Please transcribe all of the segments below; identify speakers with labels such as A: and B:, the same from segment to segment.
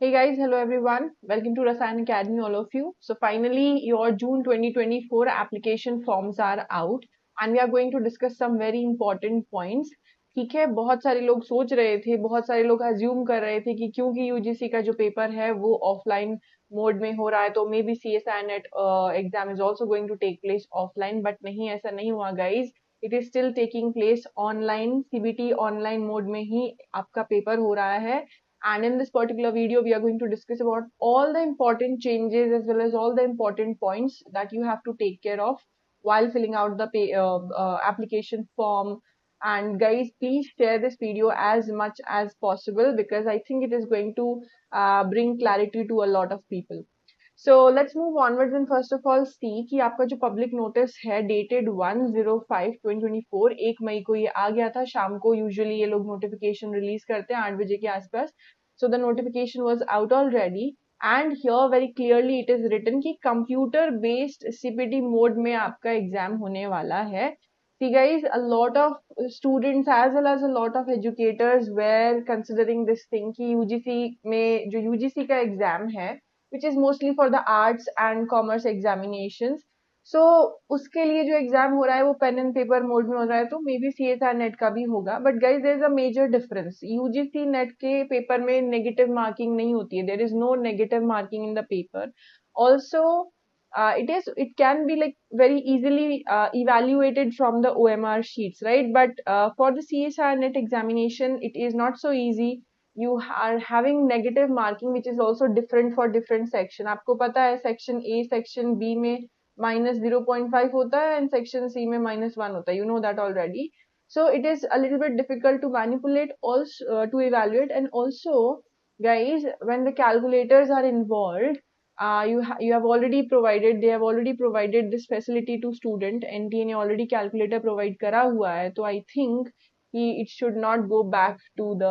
A: Hey guys, hello everyone. Welcome to Rasayan Academy, all of you. So finally, your June 2024 application forms are out and we are going to discuss some very important points. ठीक है, बहुत सारे लोग सोच रहे थे, बहुत सारे लोग अज्यूम कर रहे थे कि क्योंकि यूजीसी का जो पेपर है वो ऑफलाइन मोड में हो रहा है तो maybe CSIR NET exam is also going to take place offline, but नहीं, ऐसा नहीं हुआ guys. It is still taking place online. CBT online mode में ही आपका पेपर हो रहा है. And in this particular video, we are going to discuss about all the important changes as well as all the important points that you have to take care of while filling out the application form. And guys, please share this video as much as possible because I think it is going to bring clarity to a lot of people. So let's move onwards and first of all see कि आपका जो public notice है dated 1/05/2024 1 मई को ये आ गया था शाम को. usually ये लोग notification release करते हैं 8 बजे के आसपास. So the notification was out already and here very clearly it is written कि computer based CPT mode में आपका exam होने वाला है. See guys, a lot of students as well as a lot of educators were considering this thing कि UGC में जो UGC का exam है which is mostly for the arts and commerce examinations. So उसके लिए जो एग्जाम हो रहा है वो पेन एंड पेपर मोड में हो रहा है तो मे बी CSIR नेट का भी होगा. But guys there is a major difference. UGC NET के पेपर में नेगेटिव मार्किंग नहीं होती है. There is no negative marking in the paper. Also it can be like very easily evaluated from the OMR sheets, right? But for the CSIR net examination it is not so easy. You are having negative marking which is also different for different section. आपको पता है section A section B में -0.5 होता है and section C में -1 होता है. You know that already. So it is a little bit difficult to manipulate also to evaluate. And also guys, when the calculators are involved, you have already provided, they have already provided this facility to student. NTA ने already calculator provide करा हुआ है तो I think कि it should not go back to the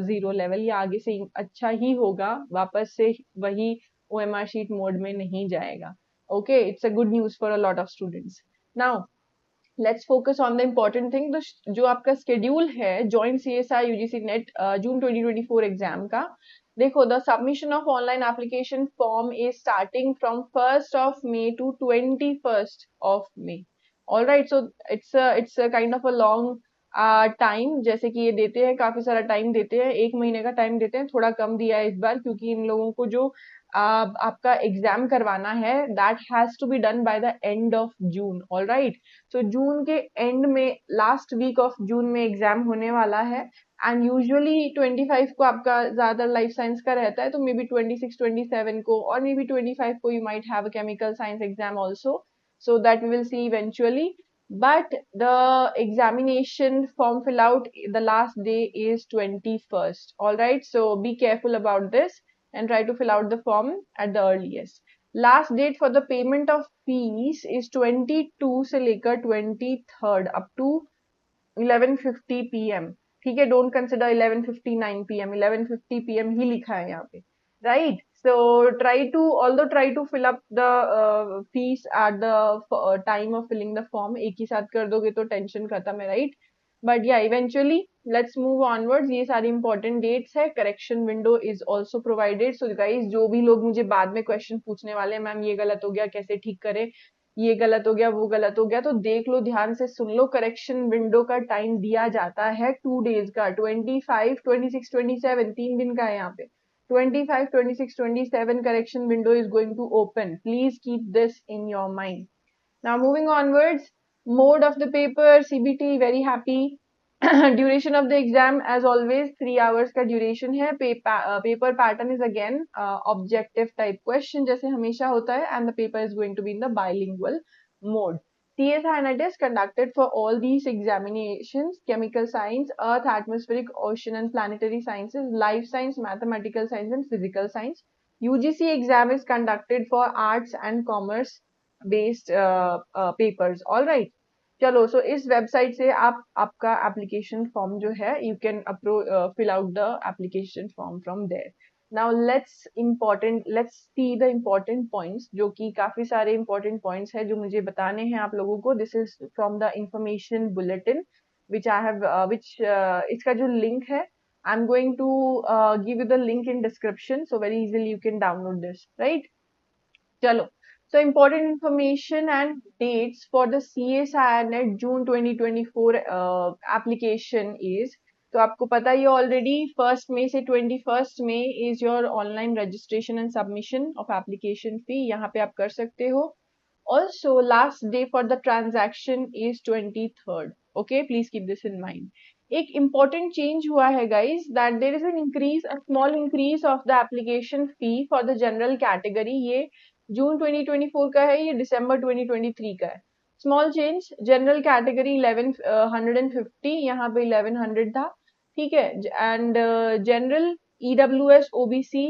A: zero level. या आगे से अच्छा ही होगा, वापस से वही OMR sheet mode में नहीं जाएगा. Okay, it's a good news for a lot of students. Now let's focus on the important thing. तो जो आपका schedule है joint CSI UGC NET June 2024 exam का, देखो, the submission of online application form is starting from 1st of May to 21st of May. All right, so it's a kind of a long time. जैसे कि ये देते हैं, काफी सारा time देते हैं, 1 महीने का टाइम देते हैं. थोड़ा कम दिया है इस बार क्योंकि इन लोगों को जो आपका एग्जाम करवाना है that has to be done by the end of June. All right, तो जून के एंड में, लास्ट वीक ऑफ जून में एग्जाम होने वाला है. एंड यूजुअली 25 को आपका ज्यादा लाइफ साइंस का रहता है तो मे बी 26 27 को और मे बी 25 को you might have a chemical science exam also. So that we will see eventually. But the examination form fill out, the last day is 21st. All right, so be careful about this and try to fill out the form at the earliest. Last date for the payment of fees is 22 से लेकर 23rd up to 11:50 p.m. ठीक है, don't consider 11:59 p.m. 11:50 p.m. ही लिखा है यहाँ पे, right? So try to fill up the fees at the time of filling the form. एक ही साथ कर दोगे तो टेंशन खत्म है, राइट? बट या इवेंचुअली लेट्स मूव ऑनवर्ड्स. ये सारी इंपॉर्टेंट डेट्स है. Correction window is also provided. So guys, जो भी लोग मुझे बाद में क्वेश्चन पूछने वाले हैं, मैम ये गलत हो गया, कैसे ठीक करें, ये गलत हो गया, वो गलत हो गया, तो देख लो, ध्यान से सुन लो. करेक्शन विंडो का टाइम दिया जाता है 2 डेज का. 25 26 27 3 दिन का है यहाँ पे. 25 26 27 correction window is going to open. Please keep this in your mind. Now moving onwards, mode of the paper, CBT, very happy. Duration of the exam as always 3 hours का duration है. Paper pattern is again objective type question जैसे हमेशा होता है, and the paper is going to be in the bilingual mode. CSIR NET is conducted for all these examinations: chemical science, earth, atmospheric, ocean and planetary sciences, life science, mathematical science and physical science. UGC exam is conducted for arts and commerce based papers. All right, चलो, सो इस website से आप आपका application form जो है you can fill out the application form from there. Now let's see the important points, जो कि काफी सारे इम्पोर्टेंट पॉइंट्स है जो मुझे बताने हैं आप लोगों को. This is from the information bulletin which I have which इसका जो लिंक है I'm going to give you the link in description, so very easily you can download this, right? Chalo. So important information and dates for the CA SciNet June 2024 application is, तो आपको पता ही already 1 मई से 21 मई is your online registration and submission of application fee, यहाँ पे आप कर सकते हो. Also, last day for the transaction is 23rd. Okay, please keep this in mind. एक important change हुआ है guys, that there is an increase, a small increase of the application fee for the general category. ये जून 2024 का है, ये दिसंबर 2023 का है. Small change, general category 1150, यहाँ पे 1100 था, ठीक है. And general EWS OBC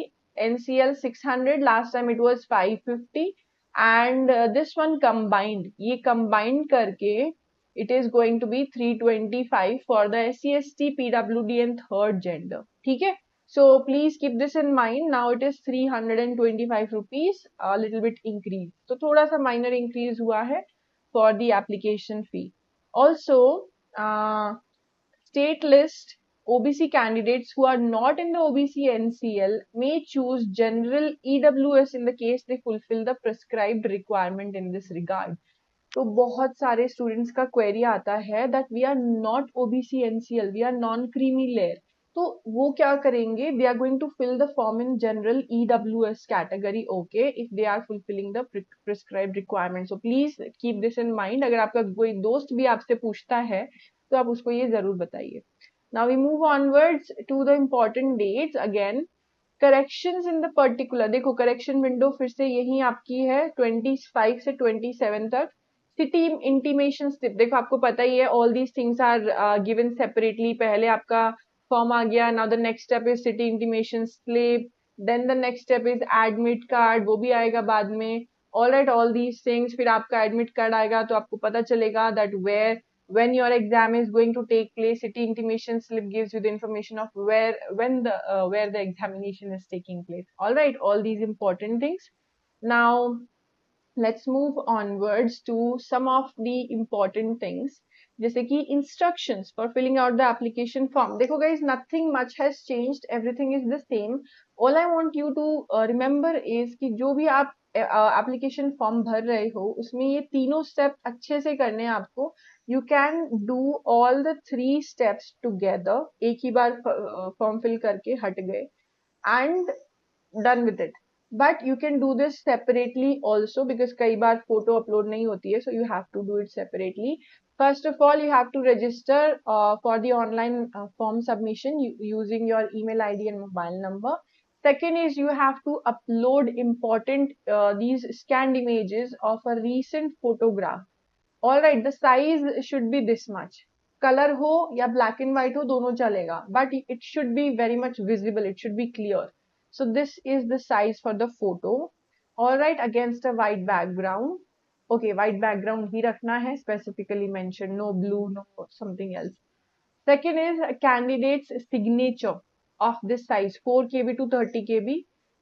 A: NCL 600, last time it was 550. And this one combined, ये combined करके it is going to be 325 for the SC/ST, PWD and third gender. ठीक है. So please keep this in mind. Now it is 325 rupees, a little bit increase. तो थोड़ा सा minor increase हुआ है for the application fee. Also, state list OBC candidates who are not in the OBC NCL may choose general EWS in the case they fulfill the prescribed requirement in this regard. तो बहुत सारे students का query आता है that we are not OBC NCL, we are non creamy layer. तो वो क्या करेंगे, they are going to fill the form in general EWS category, okay, if they are fulfilling the prescribed requirement. So please keep this in mind. अगर आपका कोई दोस्त भी आपसे पूछता है तो आप उसको ये जरूर बताइए. Now we move onwards to the important dates. Again corrections in the particular, देखो करेक्शन विंडो फिर से यही आपकी है 25 से 27 तक. सिटी इंटीमेशन स्लिप, देखो आपको पता ही है, all these things are given separately. पहले आपका फॉर्म आ गया, now the next step is city intimation slip, then the next step is admit card, वो भी आएगा बाद में. All right, all these things. फिर आपका एडमिट कार्ड आएगा तो आपको पता चलेगा that where when your exam is going to take place. City intimation slip gives you the information of where the examination is taking place. All right, all these important things. Now let's move onwards to some of the important things, जैसे कि instructions for filling out the application form. देखो guys, nothing much has changed, everything is the same. All I want you to remember is कि जो भी आप application form भर रहे हो उसमें ये तीनों स्टेप अच्छे से करने हैं आपको. You can do all the 3 steps together, एक ही बार फॉर्म फिल करके हट गए and done with it. But you can do this separately also because कई बार photo upload नहीं होती है, so you have to do it separately. First of all, you have to register for the online form submission using your email ID and mobile number. Second is you have to upload important these scanned images of a recent photograph. All right, the size should be this much. Color हो या black and white हो दोनों चलेगा, but it should be very much visible. It should be clear. So this is the size for the photo. All right, against a white background. Okay, white background ही रखना है, specifically mentioned, no blue, no something else. Second is a candidate's signature of this size 4 KB to 30 KB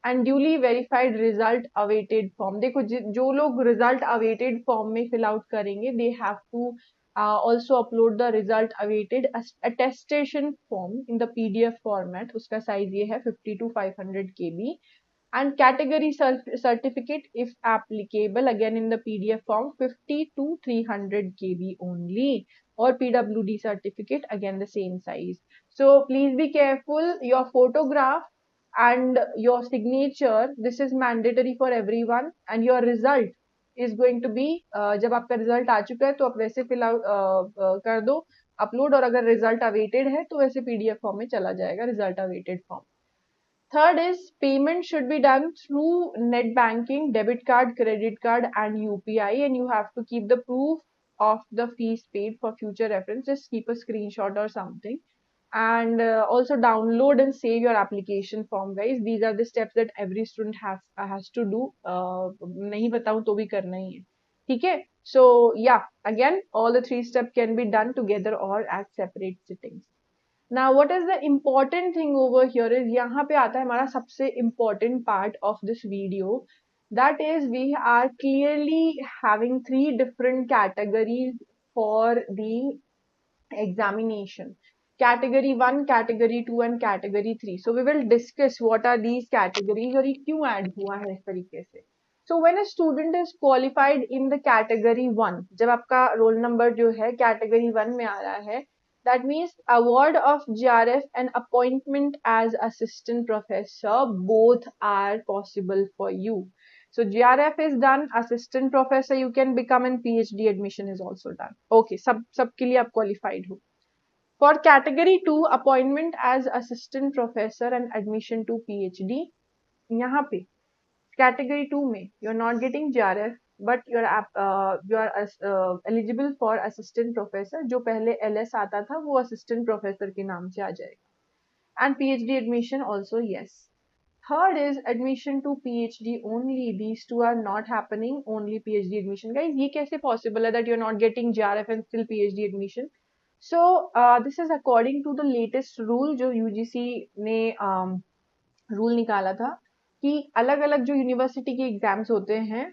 A: and duly verified result awaited form. देखो जो लोग result awaited form में fill out करेंगे, they have to also upload the result awaited attestation form in the PDF format. उसका size ये है 50 to 500 KB. And category certificate if applicable, again in the PDF form 50 to 300 KB only, or PWD certificate again the same size. So please be careful, your photograph and your signature, this is mandatory for everyone. And your result is going to be जब आपका result आ चुका है तो आप वैसे fill out कर दो upload, और अगर result awaited है तो वैसे PDF form में चला जाएगा result awaited form. Third is payment should be done through net banking, debit card, credit card and UPI, and you have to keep the proof of the fees paid for future reference. Just keep a screenshot or something, and also download and save your application form guys. These are the steps that every student has to do. नहीं बताऊं तो भी करना ही है, ठीक है. So yeah, again all the 3 steps can be done together or at separate sittings. Now what is the important thing over here is, यहाँ पे आता है हमारा सबसे important part of this video, that is we are clearly having 3 different categories for the examination. category 1, category 2 and category 3. So we will discuss what are these categories और ये क्यों add हुआ है इस तरीके से. So when a student is qualified in the category 1, जब आपका roll number जो है category 1 में आ रहा है, that means award of GRF and appointment as assistant professor both are possible for you. So GRF is done, assistant professor you can become, and PhD admission is also done. Okay, सब के लिए आप qualified हो. For category 2, appointment as assistant professor and admission to PhD. यहाँ पे category 2 में you're not getting GRF but you're eligible for assistant professor. जो पहले LS आता था वो assistant professor के नाम से आ जाएगा. And PhD admission also yes. Third is admission to PhD only. These two are not happening. Only PhD admission. Guys, ये कैसे possible है that you're not getting GRF and still PhD admission? So this is according to the latest rule जो UGC ने rule निकाला था कि अलग अलग जो यूनिवर्सिटी के एग्जाम्स होते हैं,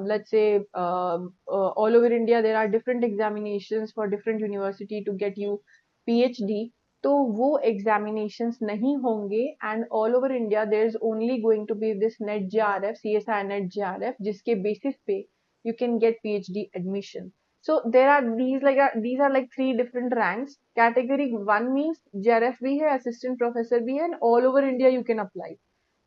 A: let's say all over India there are different examinations for different university to get you PhD. तो वो एग्जामिनेशंस नहीं होंगे and all over India there is only going to be this NET GRF, CSIR NET GRF, जिसके basis पे you can get PhD admission. So there are these are like three different ranks. Category 1 means GRF भी है, assistant professor भी है, and all over India you can apply.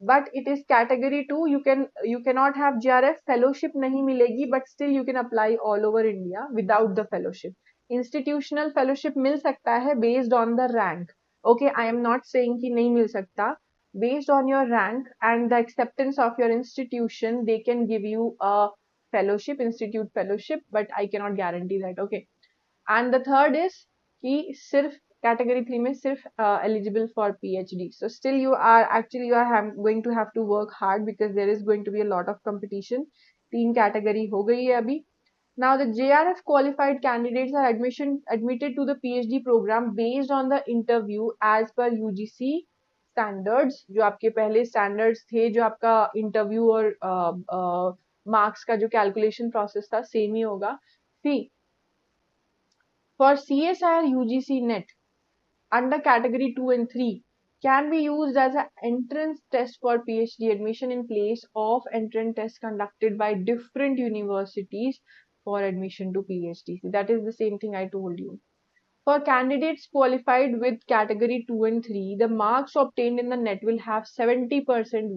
A: But it is category 2, you cannot have GRF, fellowship नहीं मिलेगी, but still you can apply all over India without the fellowship. Institutional fellowship मिल सकता है based on the rank. Okay, I am not saying कि नहीं मिल सकता. Based on your rank and the acceptance of your institution, they can give you a fellowship, institute fellowship, but I cannot guarantee that. Okay. And the third is कि सिर्फ category 3 में सिर्फ eligible for PhD. So still you are going to have to work hard because there is going to be a lot of competition. 3 category हो गई है अभी. Now the JRF qualified candidates are admitted to the PhD program based on the interview as per UGC standards. जो आपके पहले standards थे, जो आपका interview और मार्क्स का जो कैलकुलेशन प्रोसेस था सेम ही होगा. See, for CSIR UGC NET under category 2 and 3 can be used as an entrance test for PhD admission in place of entrance test conducted by different universities for admission to PhD. That is the same thing I told you. For candidates qualified with category 2 and 3, the marks obtained in the NET will have 70%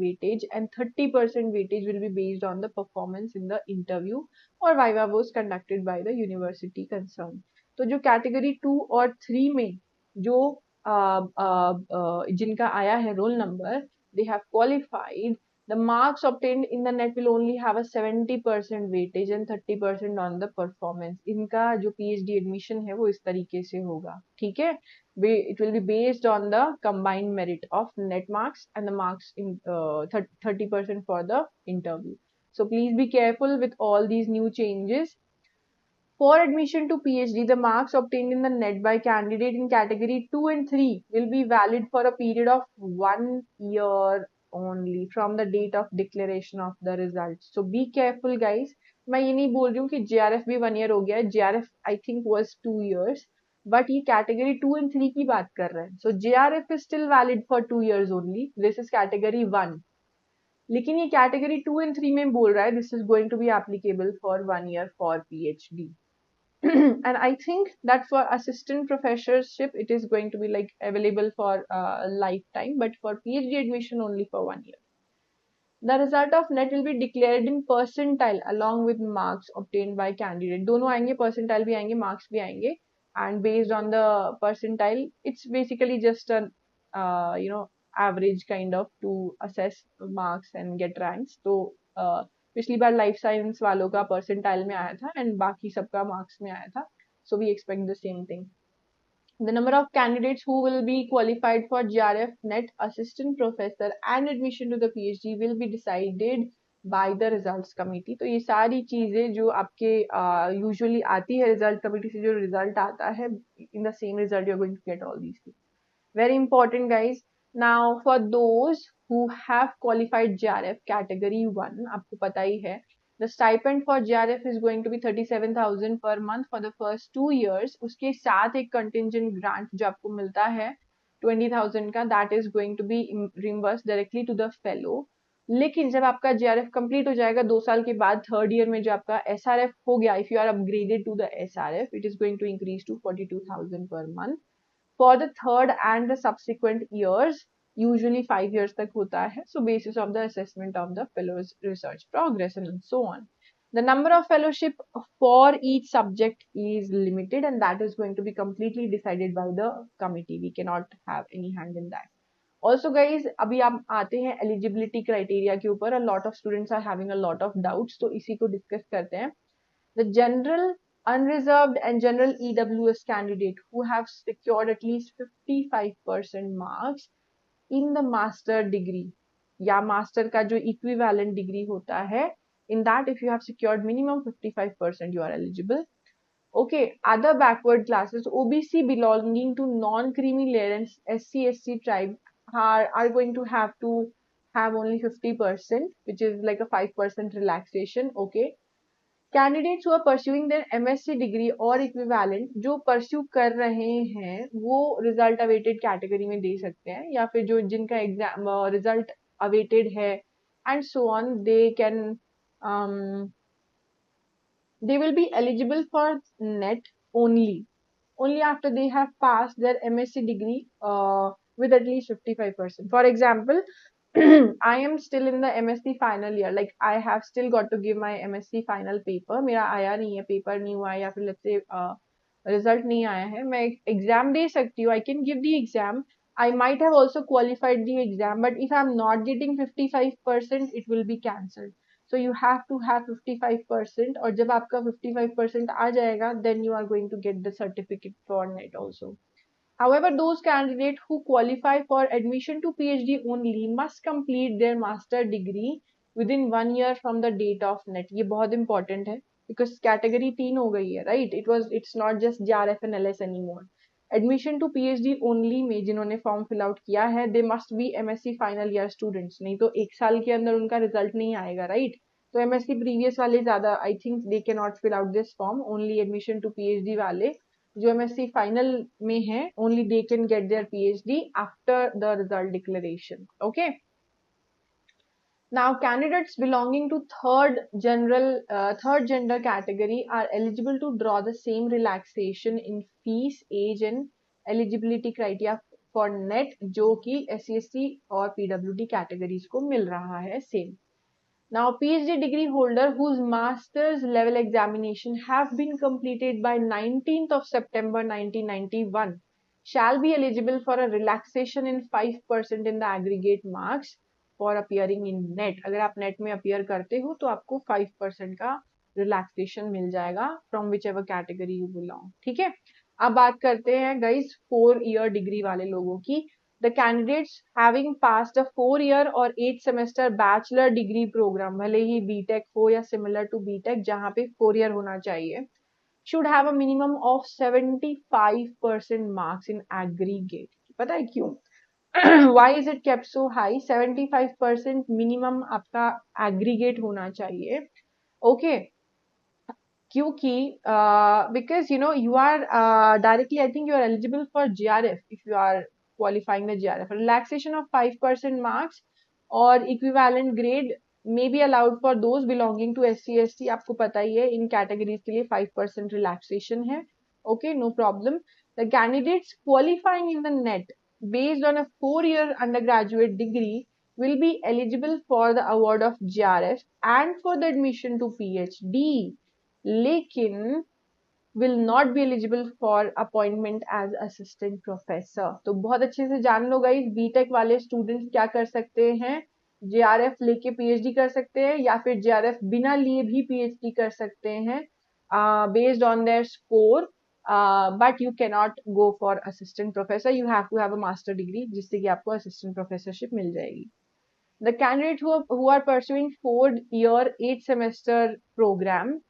A: weightage and 30% weightage will be based on the performance in the interview or viva voce conducted by the university concerned. तो जो category 2 और 3 में जो जिनका आया है roll number, they have qualified. The marks obtained in the NET will only have a 70% weightage and 30% on the performance. इनका जो PhD admission है वो इस तरीके से होगा, ठीक है? It will be based on the combined merit of NET marks and the marks in 30% for the interview. So please be careful with all these new changes. For admission to PhD, the marks obtained in the NET by candidate in category 2 and 3 will be valid for a period of 1 year only from the date of declaration of the results. So be careful guys. मैं ये नहीं बोल रही हूँ कि JRF भी 1 year हो गया है. JRF I think was 2 years. But ये category 2 and 3 की बात कर रहे हैं. So JRF is still valid for 2 years only. This is category 1. लेकिन ये category 2 and 3 में बोल रहा है this is going to be applicable for 1 year for PhD. And I think that for assistant professorship it is going to be like available for a lifetime, but for PhD admission only for 1 year. The result of NET will be declared in percentile along with marks obtained by candidate. दोनों आएंगे, percentile भी आएंगे, marks भी आएंगे, and based on the percentile it's basically just a average kind of to assess marks and get ranks. तो पिछली बार life science वालों का परसेंटाइल में आया था एंड बाकी सबका मार्क्स में आया था. So we expect the same thing. The number of candidates who will be qualified for GRF, NET, assistant professor and admission to the PhD will be decided by the results committee. तो ये सारी चीजें जो आपके usually आती है result committee से, जो result आता है, in the same result you are going to get all these things. Very important guys. Now for those who have qualified GRF category 1, आपको पता ही है The stipend for JRF is going to be 37,000 per month for the first 2 years. उसके साथ एक contingent grant जो आपको मिलता है 20,000 का, that is going to be reimbursed directly to the fellow. लेकिन जब आपका JRF complete हो जाएगा 2 साल के बाद, थर्ड ईयर में जो आपका SRF हो गया, if you are upgraded to the SRF, it is going to increase to 42,000 per month. For the third and the subsequent years, usually 5 years तक होता है, so basis of the assessment of the fellow's research progress and so on. The number of fellowship for each subject is limited and that is going to be completely decided by the committee. We cannot have any hand in that. Also guys, अभी आप आते हैं eligibility criteria के ऊपर. A lot of students are having a lot of doubts, तो इसी को discuss करते हैं. The general, unreserved and general EWS candidate who have secured at least 55% marks in the master degree या master का जो equivalent degree होता है, in that if you have secured minimum 55% you are eligible. Okay, other backward classes, OBC belonging to non-creamy clearance SC tribe are going to have only 50%, which is like a 5% relaxation. Okay, candidates who are pursuing their MSc degree और equivalent, जो pursue कर रहे हैं वो result awaited category में दे सकते हैं, या फिर जो जिनका एग्जाम रिजल्ट अवेटेड है and so on, they can they will be eligible for net only after they have passed their MSc degree with at least 55%. For example, I am still in the MSc final year, like I have still got to give my MSc final paper. मेरा आया नहीं है, paper नहीं हुआ है, या फिर let's say result नहीं आया है, मैं एग्जाम दे सकती हूँ. I can give the exam. I might have also qualified the exam, but if I'm not getting 55%, it will be cancelled. So you have to have 55%, और जब आपका 55% आ जाएगा, then you are going to get the certificate for net also. However, those candidates who qualify for admission to PhD only must complete their master degree within 1 year from the date of net. ये बहुत important है, because category 3 हो गई है, right? It's not just JRF and LS anymore. Admission to PhD only में जिन्होंने form fill out किया है, they must be MSc final year students. नहीं तो एक साल के अंदर उनका रिजल्ट नहीं आएगा, right? तो MSc previous वाले ज्यादा, I think they cannot fill out this form. Only admission to PhD वाले जो MSc final में है, only they can get their PhD after the result declaration. Okay. Now, candidates belonging to third gender category are eligible to draw the same relaxation in fees, age and eligibility criteria for net, जो कि SC और PWD categories को मिल रहा है same. Now, PhD degree holder whose master's level examination have been completed by 19th of September 1991 shall be eligible for a relaxation in 5% in the aggregate marks for appearing in net. अगर आप net में appear करते हो तो आपको 5% का relaxation मिल जाएगा from whichever category you belong. ठीक है, अब बात करते हैं guys 4-year degree वाले लोगों की. The candidates having passed a 4-year or 8 semester bachelor degree program, भले ही BTech हो या similar to BTech जहाँ पे 4-year होना चाहिए, should have a minimum of 75% marks in aggregate. पता है क्यों? Why is it kept so high? 75% minimum आपका aggregate होना चाहिए. Okay. क्योंकि because you know you are directly, I think you are eligible for GRF if you are qualifying the GRF. Relaxation of 5% marks और equivalent grade may be allowed for those belonging to SC ST. आपको पता ही है इन categories के लिए 5% relaxation है. Okay, no problem. The candidates qualifying in the net based on a 4-year undergraduate degree will be eligible for the award of GRF and for the admission to PhD. लेकिन will not be eligible for appointment as assistant professor. तो बहुत अच्छे से जान लो guys, BTech वाले students क्या कर सकते हैं, जेआरएफ लेके पीएचडी कर सकते हैं, या फिर जेआरएफ बिना लिए भी पीएचडी कर सकते हैं based on their score, but you cannot go for assistant professor. You have to have a master degree जिससे कि आपको assistant professorship मिल जाएगी. The candidates who are pursuing 4-year 8-semester program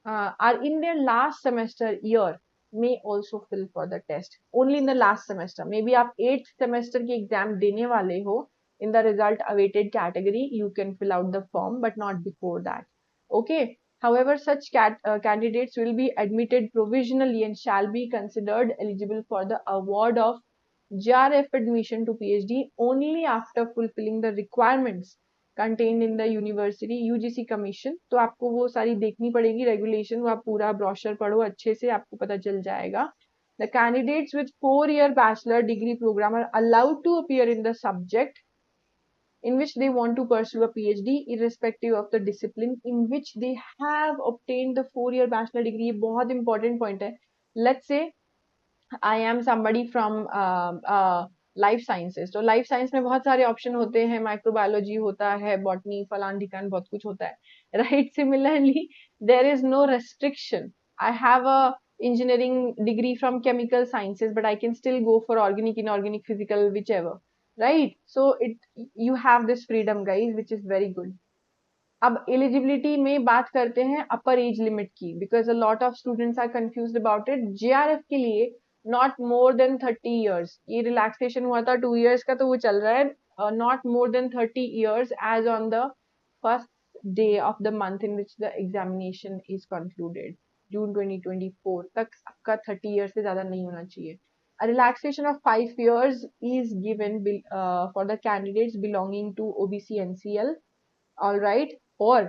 A: are in their last semester year may also fill for the test. Only in the last semester. Maybe आप 8th semester की exam देने वाले हो, in the result awaited category, you can fill out the form, but not before that. Okay. However, such candidates will be admitted provisionally and shall be considered eligible for the award of JRF admission to PhD only after fulfilling the requirements contained in the university UGC commission. तो आपको वो सारी देखनी पड़ेगी regulation, वो आप पूरा brochure पढ़ो अच्छे से, आपको पता चल जाएगा. The candidates with 4-year bachelor degree program are allowed to appear in the subject in which they want to pursue a PhD, irrespective of the discipline in which they have obtained the 4-year bachelor degree. ये बहुत important point है. Let's say I am somebody from life sciences. तो life science में बहुत सारे option होते हैं, microbiology होता है, botany, फलान ढिकान बहुत कुछ होता है, right? Similarly, there is no restriction. I have a engineering degree from chemical sciences, but I can still go for organic, inorganic, physical, whichever. Right? So you have this freedom, guys, which is very good. अब eligibility में बात करते हैं upper age limit की, because a lot of students are confused about it. JRF के लिए not more than 30 years, ये relaxation हुआ था 2 इयर्स का, तो वो चल रहा है. Not more than 30 years age on the first day of the month in which the examination is concluded. June 2024 तक आपका 30 इयर्स से ज्यादा नहीं होना चाहिए. A relaxation of 5 years is given for the candidates belonging to OBC NCL, all right, or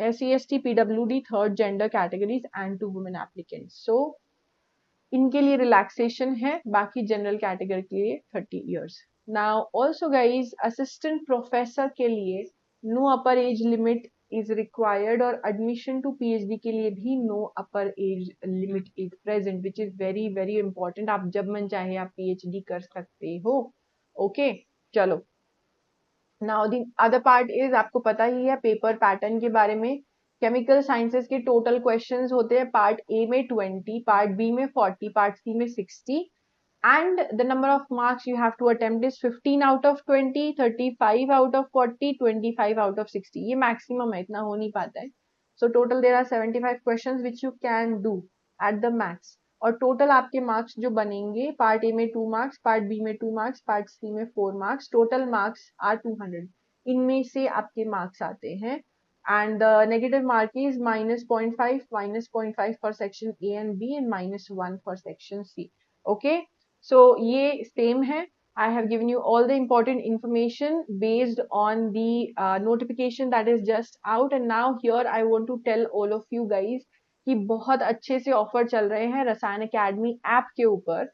A: SC ST PWD third gender categories and to women applicants. So इनके लिए relaxation है, बाकी general category के लिए 30 years. Now also guys, assistant professor के लिए no upper age limit is required और admission to PhD के लिए भी no upper age limit is present, which is very very important. आप जब मन चाहे आप PhD कर सकते हो. Okay, चलो. Now the other part is, आपको पता ही है पेपर पैटर्न के बारे में. केमिकल साइंसेस के टोटल क्वेश्चंस होते हैं पार्ट ए में 20, पार्ट बी में 40, पार्ट सी में 60, and the number of marks you have to attempt is 15 out of 20, 35 out of 40, 25 out of 60. ये मैक्सिमम है, इतना हो नहीं पाता है. So total there are 75 questions which you can do at the max. और total आपके मार्क्स जो बनेंगे, पार्ट ए में 2 मार्क्स, पार्ट बी में 2 मार्क्स, पार्ट सी में 4 मार्क्स, टोटल मार्क्स आर 200. इनमें से आपके मार्क्स आते हैं. And the negative mark is -0.5, -0.5 for section A and B and -1 for section C. Okay, so ये सेम है. I have given you all the important information based on the notification that is just out, and now here I want to tell all of you guys कि बहुत अच्छे से offer चल रहे हैं रसायन अकेडमी ऐप के ऊपर.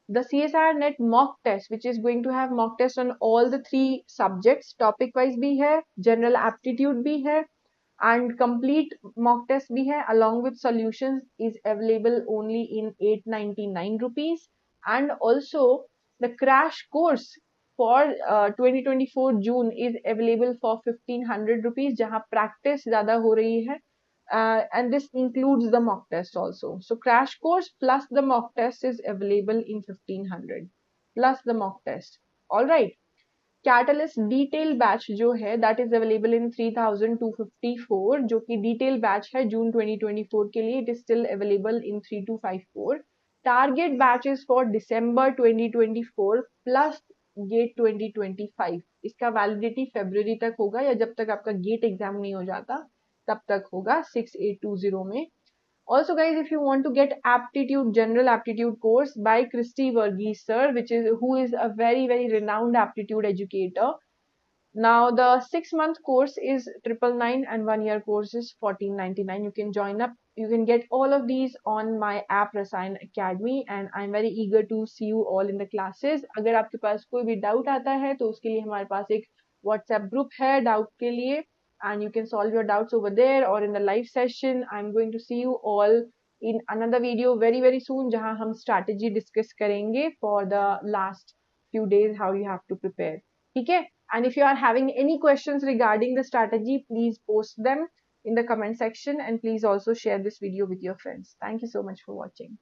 A: The CSIR NET mock test which is going to have mock test on all the 3 subjects, topic wise भी है, जनरल एप्टीट्यूड भी है, and complete mock test bhi hai along with solutions is available only in 899 rupees. And also the crash course for 2024 June is available for 1500 rupees jahan practice zyada ho rahi hai, and this includes the mock test also. So crash course plus the mock test is available in 1500 plus the mock test. All right. Catalyst detail batch जो है that is available in 3254, जो कि detail batch है जून 2024 के लिए. It is still available in 3254. Target batch is for December 2024 plus GATE 2025. इसका validity फरवरी तक होगा, या जब तक आपका गेट एग्जाम नहीं हो जाता तब तक होगा 6820 में. Also guys, if you want to get aptitude, general aptitude course by Christy Verghese sir, who is a very very renowned aptitude educator. Now the 6-month course is 999 and 1-year course is 1499. You can join up. You can get all of these on my app Rasayan Academy, and I'm very eager to see you all in the classes. अगर आपके पास कोई भी doubt आता है तो उसके लिए हमारे पास एक WhatsApp ग्रुप है डाउट के लिए, and you can solve your doubts over there or in the live session. I'm going to see you all in another video very very soon जहां हम strategy discuss करेंगे for the last few days how you have to prepare. ठीक है? And if you are having any questions regarding the strategy, please post them in the comment section, and please also share this video with your friends. Thank you so much for watching.